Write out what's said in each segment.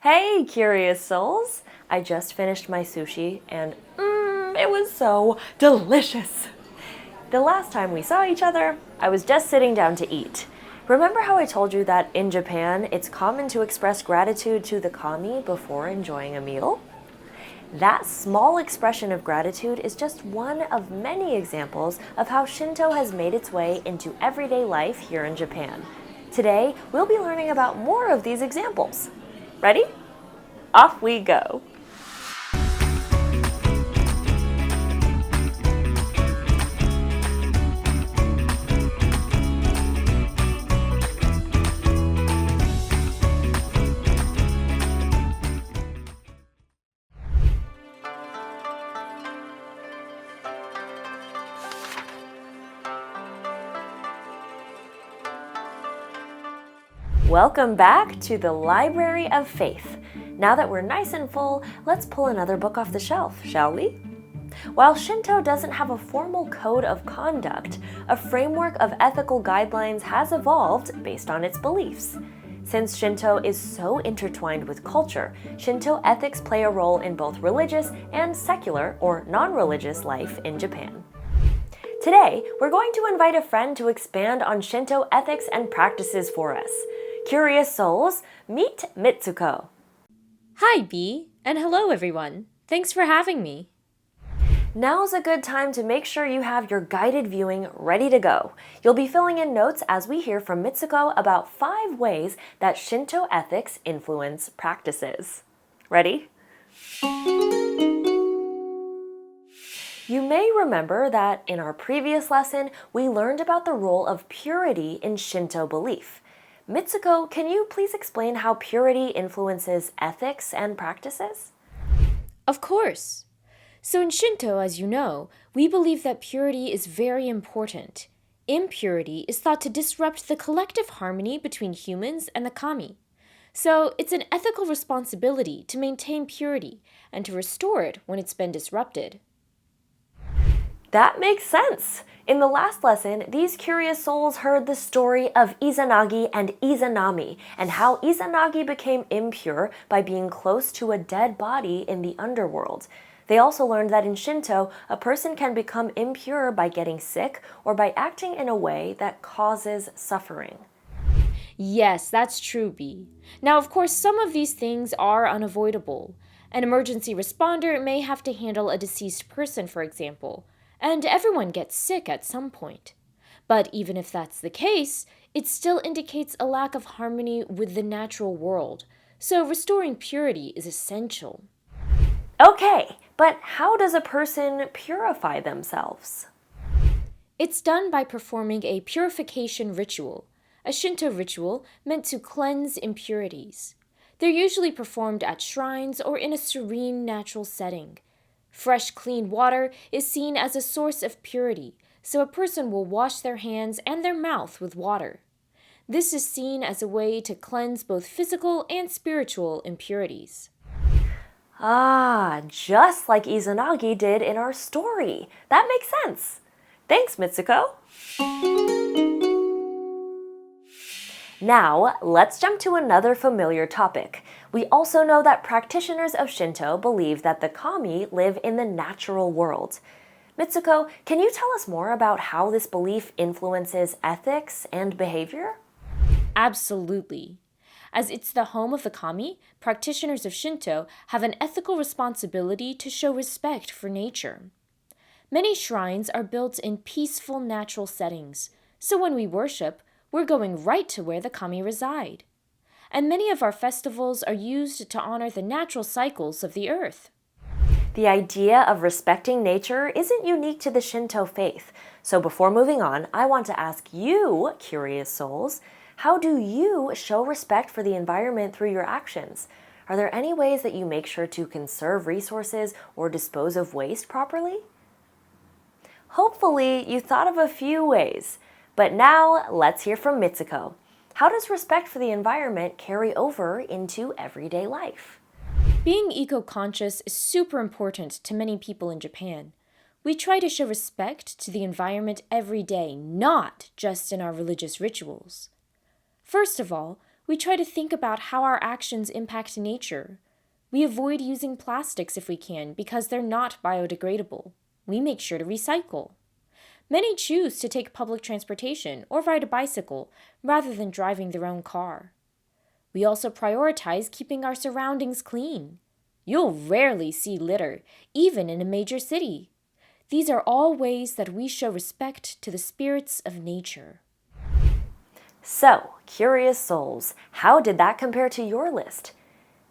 Hey, curious souls! I just finished my sushi and it was so delicious. The last time we saw each other, I was just sitting down to eat. Remember how I told you that in Japan it's common to express gratitude to the kami before enjoying a meal? That small expression of gratitude is just one of many examples of how Shinto has made its way into everyday life here in Japan. Today, we'll be learning about more of these examples. Ready? Off we go. Welcome back to the Library of Faith. Now that we're nice and full, let's pull another book off the shelf, shall we? While Shinto doesn't have a formal code of conduct, a framework of ethical guidelines has evolved based on its beliefs. Since Shinto is so intertwined with culture, Shinto ethics play a role in both religious and secular or non-religious life in Japan. Today, we're going to invite a friend to expand on Shinto ethics and practices for us. Curious souls, meet Mitsuko. Hi, Bee, and hello, everyone. Thanks for having me. Now's a good time to make sure you have your guided viewing ready to go. You'll be filling in notes as we hear from Mitsuko about 5 ways that Shinto ethics influence practices. Ready? You may remember that in our previous lesson, we learned about the role of purity in Shinto belief. Mitsuko, can you please explain how purity influences ethics and practices? Of course. So in Shinto, as you know, we believe that purity is very important. Impurity is thought to disrupt the collective harmony between humans and the kami. So it's an ethical responsibility to maintain purity and to restore it when it's been disrupted. That makes sense. In the last lesson, these curious souls heard the story of Izanagi and Izanami and how Izanagi became impure by being close to a dead body in the underworld. They also learned that in Shinto, a person can become impure by getting sick or by acting in a way that causes suffering. Yes, that's true, Bee. Now, of course, some of these things are unavoidable. An emergency responder may have to handle a deceased person, for example, and everyone gets sick at some point. But even if that's the case, it still indicates a lack of harmony with the natural world, so restoring purity is essential. Okay, but how does a person purify themselves? It's done by performing a purification ritual, a Shinto ritual meant to cleanse impurities. They're usually performed at shrines or in a serene natural setting. Fresh, clean water is seen as a source of purity, so a person will wash their hands and their mouth with water. This is seen as a way to cleanse both physical and spiritual impurities. Ah, just like Izanagi did in our story. That makes sense. Thanks, Mitsuko. Now, let's jump to another familiar topic. We also know that practitioners of Shinto believe that the kami live in the natural world. Mitsuko, can you tell us more about how this belief influences ethics and behavior? Absolutely. As it's the home of the kami, practitioners of Shinto have an ethical responsibility to show respect for nature. Many shrines are built in peaceful natural settings, so when we worship, we're going right to where the kami reside. And many of our festivals are used to honor the natural cycles of the earth. The idea of respecting nature isn't unique to the Shinto faith. So before moving on, I want to ask you, curious souls, how do you show respect for the environment through your actions? Are there any ways that you make sure to conserve resources or dispose of waste properly? Hopefully, you thought of a few ways. But now, let's hear from Mitsuko. How does respect for the environment carry over into everyday life? Being eco-conscious is super important to many people in Japan. We try to show respect to the environment every day, not just in our religious rituals. First of all, We try to think about how our actions impact nature. We avoid using plastics if we can because they're not biodegradable. We make sure to recycle. Many choose to take public transportation or ride a bicycle rather than driving their own car. We also prioritize keeping our surroundings clean. You'll rarely see litter, even in a major city. These are all ways that we show respect to the spirits of nature. So, curious souls, how did that compare to your list?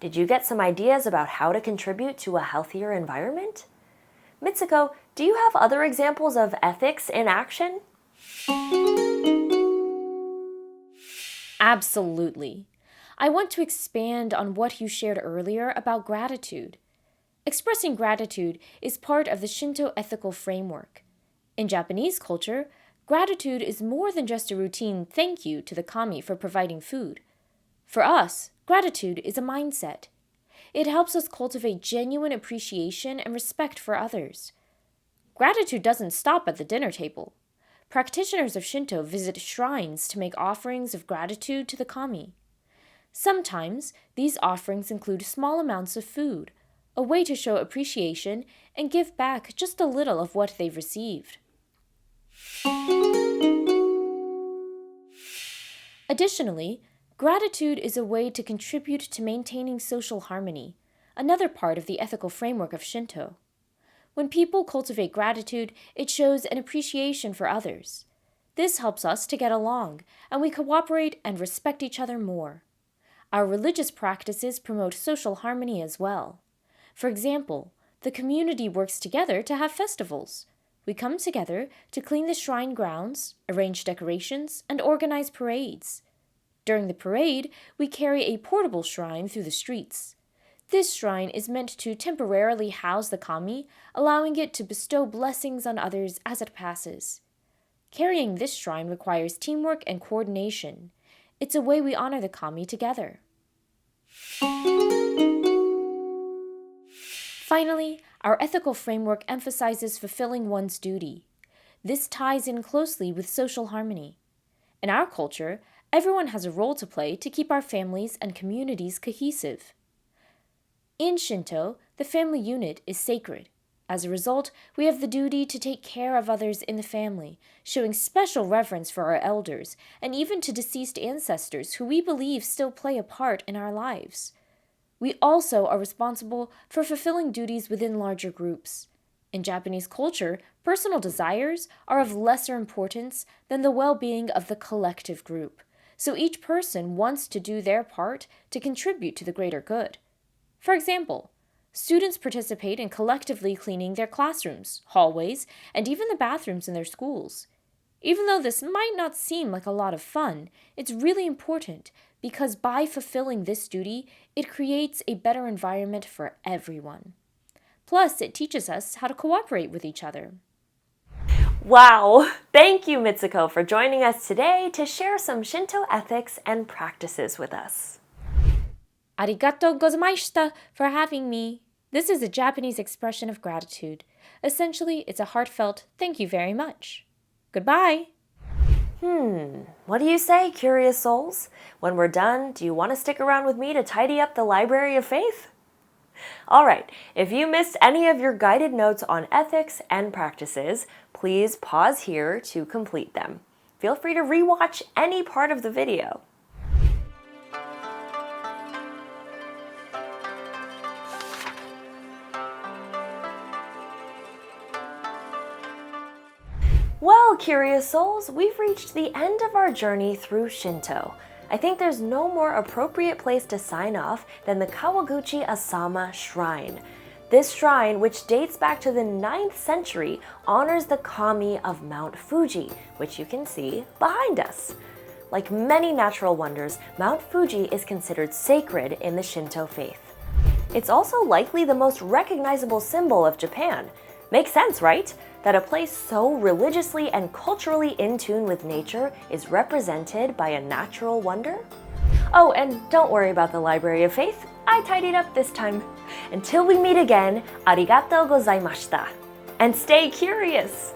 Did you get some ideas about how to contribute to a healthier environment? Mitsuko, do you have other examples of ethics in action? Absolutely. I want to expand on what you shared earlier about gratitude. Expressing gratitude is part of the Shinto ethical framework. In Japanese culture, gratitude is more than just a routine thank you to the kami for providing food. For us, gratitude is a mindset. It helps us cultivate genuine appreciation and respect for others. Gratitude doesn't stop at the dinner table. Practitioners of Shinto visit shrines to make offerings of gratitude to the kami. Sometimes, these offerings include small amounts of food, a way to show appreciation and give back just a little of what they've received. Additionally, gratitude is a way to contribute to maintaining social harmony, another part of the ethical framework of Shinto. When people cultivate gratitude, it shows an appreciation for others. This helps us to get along, and we cooperate and respect each other more. Our religious practices promote social harmony as well. For example, the community works together to have festivals. We come together to clean the shrine grounds, arrange decorations, and organize parades. During the parade, we carry a portable shrine through the streets. This shrine is meant to temporarily house the kami, allowing it to bestow blessings on others as it passes. Carrying this shrine requires teamwork and coordination. It's a way we honor the kami together. Finally, our ethical framework emphasizes fulfilling one's duty. This ties in closely with social harmony. In our culture, everyone has a role to play to keep our families and communities cohesive. In Shinto, the family unit is sacred. As a result, we have the duty to take care of others in the family, showing special reverence for our elders, and even to deceased ancestors who we believe still play a part in our lives. We also are responsible for fulfilling duties within larger groups. In Japanese culture, personal desires are of lesser importance than the well-being of the collective group, so each person wants to do their part to contribute to the greater good. For example, students participate in collectively cleaning their classrooms, hallways, and even the bathrooms in their schools. Even though this might not seem like a lot of fun, it's really important because by fulfilling this duty, it creates a better environment for everyone. Plus, it teaches us how to cooperate with each other. Wow! Thank you, Mitsuko, for joining us today to share some Shinto ethics and practices with us. Arigatou gozaimashita for having me. This is a Japanese expression of gratitude. Essentially, it's a heartfelt thank you very much. Goodbye! What do you say, curious souls? When we're done, do you want to stick around with me to tidy up the Library of Faith? Alright, if you missed any of your guided notes on ethics and practices, please pause here to complete them. Feel free to rewatch any part of the video. Well, curious souls, we've reached the end of our journey through Shinto. I think there's no more appropriate place to sign off than the Kawaguchi Asama Shrine. This shrine, which dates back to the 9th century, honors the kami of Mount Fuji, which you can see behind us. Like many natural wonders, Mount Fuji is considered sacred in the Shinto faith. It's also likely the most recognizable symbol of Japan. Makes sense, right? That a place so religiously and culturally in tune with nature is represented by a natural wonder? Oh, and don't worry about the Library of Faith. I tidied up this time. Until we meet again, arigatou gozaimashita. And stay curious!